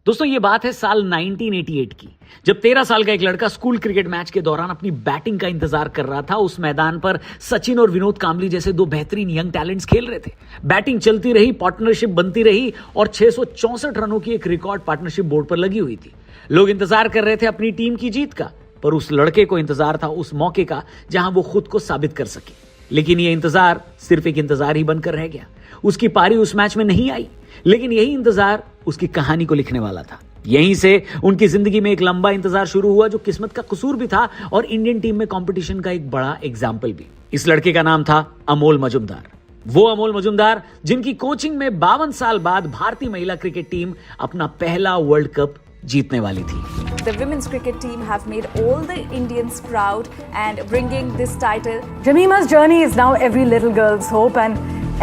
दोस्तों ये बात है साल 1988 की, जब 13 साल का एक लड़का स्कूल क्रिकेट मैच के दौरान अपनी बैटिंग का इंतजार कर रहा था। उस मैदान पर सचिन और विनोद कांबली जैसे दो बेहतरीन यंग टैलेंट्स खेल रहे थे। बैटिंग चलती रही, पार्टनरशिप बनती रही और 664 रनों की एक रिकॉर्ड पार्टनरशिप बोर्ड पर लगी हुई थी। लोग इंतजार कर रहे थे अपनी टीम की जीत का, पर उस लड़के को इंतजार था उस मौके का जहां वो खुद को साबित कर सके। लेकिन ये इंतजार सिर्फ एक इंतजार ही बनकर रह गया। उसकी पारी उस मैच में नहीं आई, लेकिन यही इंतजार उसकी कहानी को लिखने वाला था। यहीं से उनकी जिंदगी में एक लंबा इंतजार शुरू हुआ, जो किस्मत का कसूर भी था और इंडियन टीम में कंपटीशन का एक बड़ा एग्जाम्पल भी। इस लड़के का नाम था अमोल मजुमदार। वो अमोल मजुमदार जिनकी कोचिंग में 52 साल बाद भारतीय महिला क्रिकेट टीम अपना पहला वर्ल्ड कप जीतने वाली थी। The women's cricket team have made all the Indians proud and bringing this title. Jemima's journey is now every little girl's hope and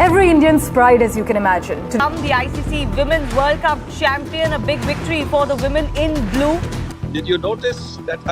every Indian's pride, as you can imagine. Become the ICC Women's World Cup champion, a big victory for the women in blue. Did you notice that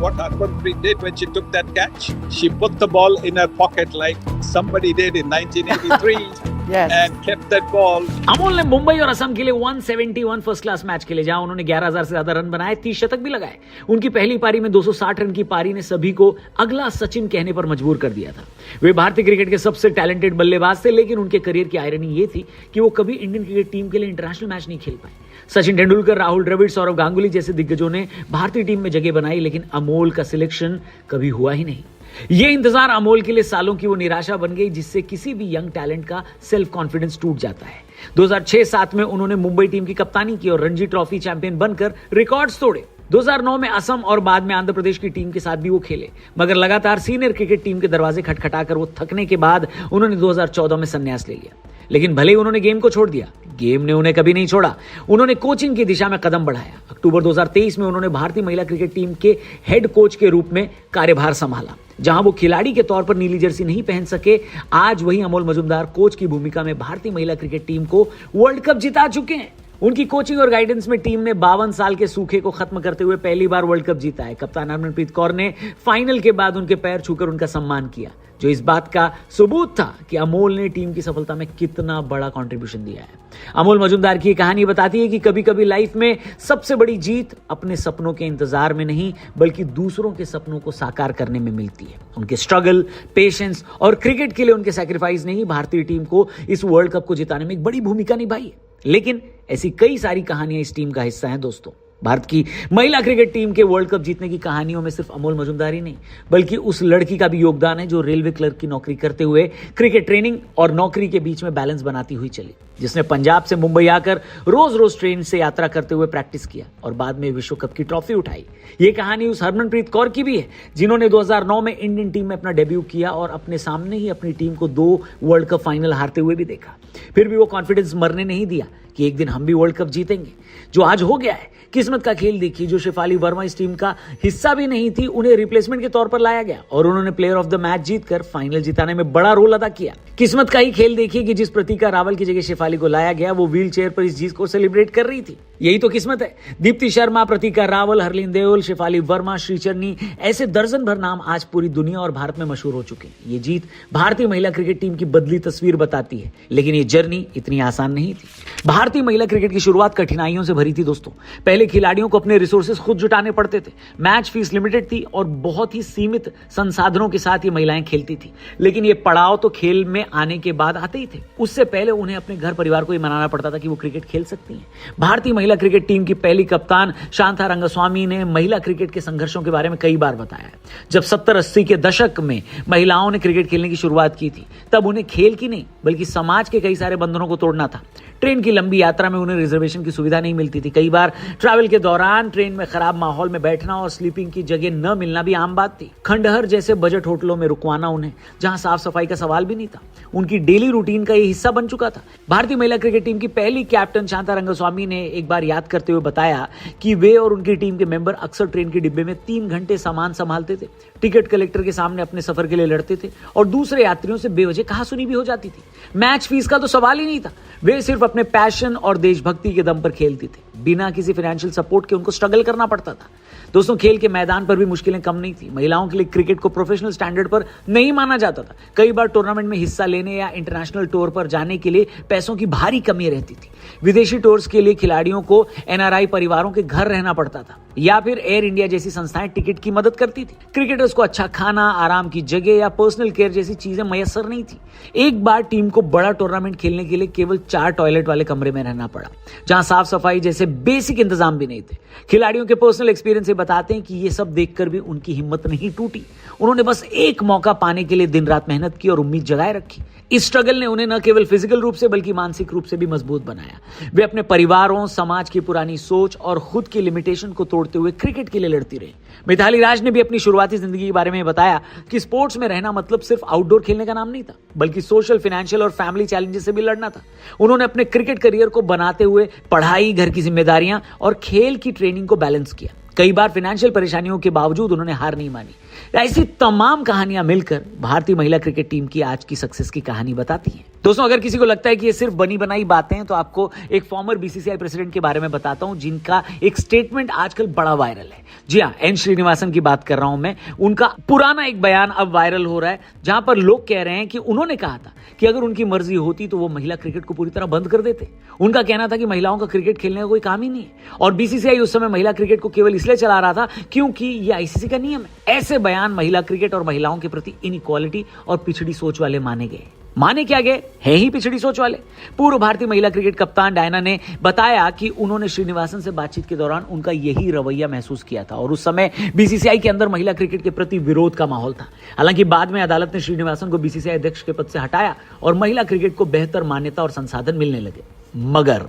what Harmanpreet did when she took that catch? She put the ball in her pocket like somebody did in 1983. Yes. And kept that ball. Amol ने मुंबई और असम के लिए 171 first class match खेले, जहां उन्होंने 11,000 से ज्यादा run बनाए, 30 शतक भी लगाए। उनकी पहली पारी में 260 रन की पारी ने सभी को अगला सचिन कहने पर मजबूर कर दिया था। वे भारतीय क्रिकेट के सबसे टैलेंटेड बल्लेबाज थे, लेकिन उनके करियर की आयरनी ये थी कि वो कभी इंडियन क्रिकेट टीम के लिए इंटरनेशनल मैच नहीं खेल पाए। सचिन तेंदुलकर, राहुल द्रविड़, सौरव गांगुली जैसे दिग्गजों ने भारतीय टीम में जगह बनाई, लेकिन अमोल का सिलेक्शन कभी हुआ ही नहीं। ये इंतजार अमोल के लिए सालों की वो निराशा बन गई, जिससे किसी भी यंग टैलेंट का सेल्फ कॉन्फिडेंस टूट जाता है। 2006-7 में उन्होंने मुंबई टीम की कप्तानी की और रणजी ट्रॉफी चैंपियन बनकर रिकॉर्ड्स तोड़े। 2009 में असम और बाद में आंध्र प्रदेश की टीम के साथ भी वो खेले, मगर लगातार सीनियर क्रिकेट टीम के दरवाजे खटखटाकर वो थकने के बाद उन्होंने 2014 में संन्यास ले लिया। लेकिन भले ही उन्होंने गेम को छोड़ दिया, गेम ने उन्हें कभी नहीं छोड़ा। उन्होंने कोचिंग की दिशा में कदम बढ़ाया। अक्टूबर 2023 में उन्होंने भारतीय महिला क्रिकेट टीम के हेड कोच के रूप में कार्यभार संभाला। जहां वो खिलाड़ी के तौर पर नीली जर्सी नहीं पहन सके, आज वही अमोल मजुमदार कोच की भूमिका में भारतीय महिला क्रिकेट टीम को वर्ल्ड कप जिता चुके हैं। उनकी कोचिंग और गाइडेंस में टीम ने 52 साल के सूखे को खत्म करते हुए पहली बार वर्ल्ड कप जीता है। कप्तान हरमनप्रीत कौर ने फाइनल के बाद उनके पैर छूकर उनका सम्मान किया, जो इस बात का सबूत था कि अमोल ने टीम की सफलता में कितना बड़ा कंट्रीब्यूशन दिया है। अमोल मजुमदार की कहानी बताती है कि कभी कभी लाइफ में सबसे बड़ी जीत अपने सपनों के इंतजार में नहीं, बल्कि दूसरों के सपनों को साकार करने में मिलती है। उनके स्ट्रगल, पेशेंस और क्रिकेट के लिए उनके सैक्रिफाइस ने ही भारतीय टीम को इस वर्ल्ड कप को जिताने में एक बड़ी भूमिका निभाई है। लेकिन ऐसी कई सारी कहानियां इस टीम का हिस्सा हैं दोस्तों। भारत की महिला क्रिकेट टीम के वर्ल्ड कप जीतने की कहानियों में सिर्फ अमोल मजुमदार ही नहीं, बल्कि उस लड़की का भी योगदान है जो रेलवे क्लर्क की नौकरी करते हुए क्रिकेट ट्रेनिंग और नौकरी के बीच में बैलेंस बनाती हुई चली, जिसने पंजाब से मुंबई आकर रोज रोज ट्रेन से यात्रा करते हुए प्रैक्टिस किया और बाद में विश्व कप की ट्रॉफी उठाई। ये कहानी उस हरमनप्रीत कौर की भी है, जिन्होंने 2009 में इंडियन टीम में अपना डेब्यू किया और अपने सामने ही अपनी टीम को 2 वर्ल्ड कप फाइनल हारते हुए भी देखा। फिर भी वो कॉन्फिडेंस मरने नहीं दिया कि एक दिन हम भी वर्ल्ड कप जीतेंगे, जो आज हो गया है। किस्मत का खेल देखिए, जो शेफाली वर्मा इस टीम का हिस्सा भी नहीं थी, उन्हें रिप्लेसमेंट के तौर पर लाया गया और उन्होंने प्लेयर ऑफ द मैच जीतकर फाइनल जिताने में बड़ा रोल अदा किया। किस्मत का ही खेल देखिए कि जिस प्रतीका रावल की जगह शेफाली को लाया गया, वो व्हील चेयर पर इस जीत को सेलिब्रेट कर रही थी। यही तो किस्मत है। दीप्ति शर्मा, प्रतीका रावल, हरलीन देओल, शेफाली वर्मा, श्रीचरनी, ऐसे दर्जन भर नाम आज पूरी दुनिया और भारत में मशहूर हो चुके हैं। ये जीत भारतीय महिला क्रिकेट टीम की बदली तस्वीर बताती है, लेकिन ये जर्नी इतनी आसान नहीं थी। भारतीय महिला क्रिकेट की शुरुआत कठिनाइयों से भरी थी दोस्तों। पहले खिलाड़ियों को अपने रिसोर्सेज खुद जुटाने पड़ते थे, मैच फीस लिमिटेड थी और बहुत ही सीमित संसाधनों के साथ ये महिलाएं खेलती थी। लेकिन ये पड़ाव तो खेल में आने के बाद आते ही थे। उससे पहले उन्हें अपने घर परिवार को ये मनाना पड़ता था कि वो क्रिकेट खेल सकती हैं। भारतीय महिला क्रिकेट टीम की पहली कप्तान शांता रंगस्वामी ने महिला क्रिकेट के संघर्षों के बारे में कई बार बताया है। जब 70-80 के दशक में महिलाओं ने क्रिकेट खेलने की शुरुआत की थी, तब उन्हें खेल की नहीं बल्कि समाज के कई सारे बंधनों को तोड़ना था। ट्रेन की लंबी यात्रा में उन्हें रिजर्वेशन की सुविधा नहीं मिलती थी। कई बार ट्रैवल के दौरान ट्रेन में खराब माहौल में बैठना और स्लीपिंग की जगह न मिलना भी आम बात थी। खंडहर जैसे बजट होटलों में रुकवाना उन्हें, जहां साफ सफाई का सवाल भी नहीं था, उनकी डेली रूटीन का ये हिस्सा बन चुका था। भारतीय महिला क्रिकेट टीम की पहली कैप्टन शांता रंगस्वामी ने एक बार याद करते हुए बताया कि वे और उनकी टीम के मेंबर अक्सर ट्रेन के डिब्बे में 3 घंटे सामान संभालते थे, टिकट कलेक्टर के सामने अपने सफर के लिए लड़ते थे और दूसरे यात्रियों से बेवजह कहासुनी भी हो जाती थी। मैच फीस का तो सवाल ही नहीं था। वे सिर्फ अपने पैशन और देशभक्ति के दम पर खेलती थी। बिना किसी फाइनेंशियल सपोर्ट के उनको स्ट्रगल करना पड़ता था। दोस्तों, खेल के मैदान पर भी मुश्किलें कम नहीं थी। महिलाओं के लिए क्रिकेट को प्रोफेशनल स्टैंडर्ड पर नहीं माना जाता था। कई बार टूर्नामेंट में हिस्सा लेने या इंटरनेशनल टूर पर जाने के लिए पैसों की भारी कमी रहती थी। विदेशी टूर्स के लिए खिलाड़ियों को एनआरआई परिवारों के घर रहना पड़ता था या फिर एयर इंडिया जैसी संस्थाएं टिकट की मदद करती थी। क्रिकेटर्स को अच्छा खाना, आराम की जगह या पर्सनल केयर जैसी चीजें मयसर नहीं थी। एक बार टीम को बड़ा टूर्नामेंट खेलने के लिए केवल 4 टॉयलेट वाले कमरे में रहना पड़ा, जहां साफ सफाई जैसे बेसिक इंतजाम भी नहीं थे। खिलाड़ियों के पर्सनल एक्सपीरियंस से बताते हैं कि ये सब देखकर भी उनकी हिम्मत नहीं टूटी। उन्होंने बस एक मौका पाने के लिए दिन रात मेहनत की और उम्मीद जगाए रखी। इस स्ट्रगल ने उन्हें न केवल फिजिकल रूप से बल्कि मानसिक रूप से भी मजबूत बनाया। वे अपने परिवारों, समाज की पुरानी सोच और खुद की लिमिटेशन को तोड़ते हुए क्रिकेट के लिए लड़ती रही। मिताली राज ने भी अपनी शुरुआती जिंदगी के बारे में बताया कि स्पोर्ट्स में रहना मतलब सिर्फ आउटडोर खेलने का नाम नहीं था, बल्कि सोशल, फाइनेंशियल और फैमिली चैलेंजेस से भी लड़ना था। उन्होंने अपने क्रिकेट करियर को बनाते हुए पढ़ाई, घर की जिम्मेदारियां और खेल की ट्रेनिंग को बैलेंस किया। कई बार फाइनेंशियल परेशानियों के बावजूद उन्होंने हार नहीं मानी। ऐसी तमाम कहानियां मिलकर भारतीय महिला क्रिकेट टीम की आज की सक्सेस की कहानी बताती हैं। दोस्तों, अगर किसी को लगता है कि ये सिर्फ बनी बनाई बातें हैं, तो आपको एक फॉर्मर बीसीसीआई प्रेसिडेंट के बारे में बताता हूं, जिनका एक स्टेटमेंट आजकल बड़ा वायरल है। जी हां, एन श्रीनिवासन की बात कर रहा हूं मैं। उनका पुराना एक बयान अब वायरल हो रहा है, जहां पर लोग कह रहे हैं कि उन्होंने कहा था कि अगर उनकी मर्जी होती तो वो महिला क्रिकेट को पूरी तरह बंद कर देते। उनका कहना था कि महिलाओं का क्रिकेट खेलने का कोई काम ही नहीं है और बीसीसीआई उस समय महिला क्रिकेट को केवल इसलिए चला रहा था क्योंकि ये आईसीसी का नियम है। ऐसे बयान महिला क्रिकेट और महिलाओं के प्रति इनइक्वालिटी और पिछड़ी सोच वाले माने गए। माने क्या गए हैं ही पिछड़ी सोच वाले। पूर्व भारतीय महिला क्रिकेट कप्तान डायना ने बताया कि उन्होंने श्रीनिवासन से बातचीत के दौरान उनका यही रवैया महसूस किया था और उस समय बीसीसीआई के अंदर महिला क्रिकेट के प्रति विरोध का माहौल था। हालांकि बाद में अदालत ने श्रीनिवासन को बीसीसीआई अध्यक्ष के पद से हटाया और महिला क्रिकेट को बेहतर मान्यता और संसाधन मिलने लगे। मगर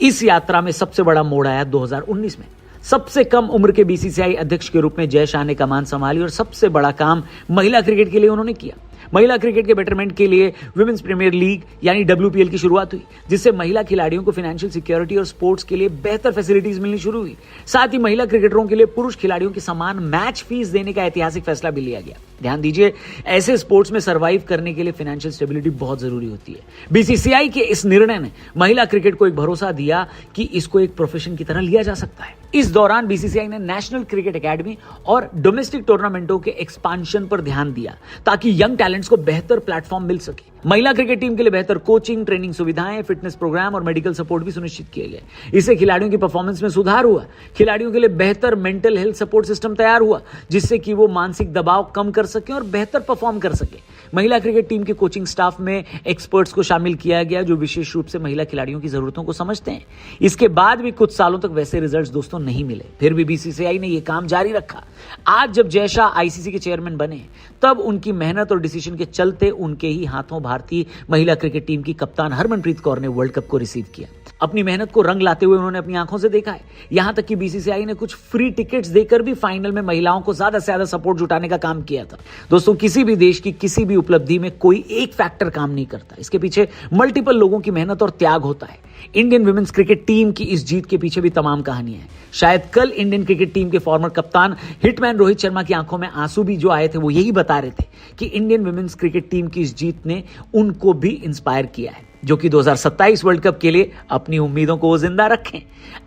इस यात्रा में सबसे बड़ा मोड़ आया 2019 में। सबसे कम उम्र के बीसीसीआई अध्यक्ष के रूप में जय शाह ने कमान संभाली और सबसे बड़ा काम महिला क्रिकेट के लिए उन्होंने किया। महिला क्रिकेट के बेटरमेंट के लिए विमेंस प्रीमियर लीग यानी WPL की शुरुआत हुई, जिससे महिला खिलाड़ियों को फाइनेंशियल सिक्योरिटी और स्पोर्ट्स के लिए बेहतर फैसिलिटीज मिलनी शुरू हुई। साथ ही महिला क्रिकेटरों के लिए पुरुष खिलाड़ियों की समान मैच फीस देने का ऐतिहासिक फैसला भी लिया गया। ध्यान दीजिए, ऐसे स्पोर्ट्स में सर्वाइव करने के लिए फाइनेंशियल स्टेबिलिटी बहुत जरूरी होती है। बीसीसीआई के इस निर्णय ने महिला क्रिकेट को एक भरोसा दिया कि इसको एक प्रोफेशन की तरह लिया जा सकता है। इस दौरान बीसीसीआई ने नेशनल क्रिकेट एकेडमी और डोमेस्टिक टूर्नामेंटों के एक्सपांशन पर ध्यान दिया ताकि यंग टैलेंट्स को बेहतर प्लेटफॉर्म मिल सके। महिला क्रिकेट टीम के लिए बेहतर कोचिंग, ट्रेनिंग सुविधाएं, फिटनेस प्रोग्राम और मेडिकल सपोर्ट भी सुनिश्चित किए गए। इससे खिलाड़ियों की परफॉर्मेंस में सुधार हुआ। खिलाड़ियों के लिए बेहतर मेंटल हेल्थ सपोर्ट सिस्टम तैयार हुआ, जिससे कि वो मानसिक दबाव कम कर सके और बेहतर परफॉर्म कर सके। महिला क्रिकेट टीम के कोचिंग स्टाफ में एक्सपर्ट्स को शामिल किया गया जो विशेष रूप से महिला खिलाड़ियों की जरूरतों को समझते हैं। इसके बाद भी कुछ सालों तक वैसे रिजल्ट्स दोस्तों नहीं मिले, फिर भी बीसीसीआई ने यह काम जारी रखा। आज जब जय शाह आईसीसी के चेयरमैन बने, तब उनकी मेहनत और डिसीजन के चलते उनके ही हाथों भारतीय महिला क्रिकेट टीम की कप्तान हरमनप्रीत कौर ने वर्ल्ड कप को रिसीव किया। अपनी मेहनत को रंग लाते हुए उन्होंने अपनी आंखों से देखा है। यहां तक कि बीसीसीआई ने कुछ फ्री टिकट्स देकर भी फाइनल में महिलाओं को ज्यादा से ज्यादा सपोर्ट जुटाने का काम किया था। दोस्तों, किसी भी देश की किसी भी उपलब्धि में कोई एक फैक्टर काम नहीं करता, इसके पीछे मल्टीपल लोगों की मेहनत और त्याग होता है। इंडियन विमेंस क्रिकेट टीम की इस जीत के पीछे भी तमाम कहानियां हैं। शायद कल इंडियन क्रिकेट टीम के फॉर्मर कप्तान हिटमैन रोहित शर्मा की आंखों में आंसू भी जो आए थे, वो यही बता रहे थे कि इंडियन विमेंस क्रिकेट टीम की इस जीत ने उनको भी इंस्पायर किया है, जो कि 2027 वर्ल्ड कप के लिए अपनी उम्मीदों को जिंदा रखें।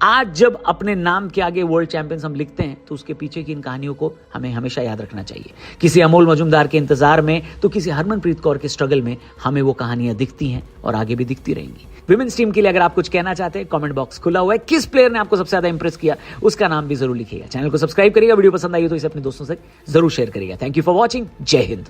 आज जब अपने नाम के आगे वर्ल्ड चैंपियंस हम लिखते हैं, तो उसके पीछे की इन कहानियों को हमें हमेशा याद रखना चाहिए। किसी अमोल मजुमदार के इंतजार में तो किसी हरमनप्रीत कौर के स्ट्रगल में हमें वो कहानियां दिखती हैं और आगे भी दिखती रहेंगी। विमेंस टीम के लिए अगर आप कुछ कहना चाहते हैं, कमेंट बॉक्स खुला हुआ है। किस प्लेयर ने आपको सबसे ज्यादा इंप्रेस किया, उसका नाम भी जरूर लिखिएगा। चैनल को सब्सक्राइब करिएगा, वीडियो पसंद आई तो इसे अपने दोस्तों से जरूर शेयर करिएगा। Thank you for watching. जय हिंद।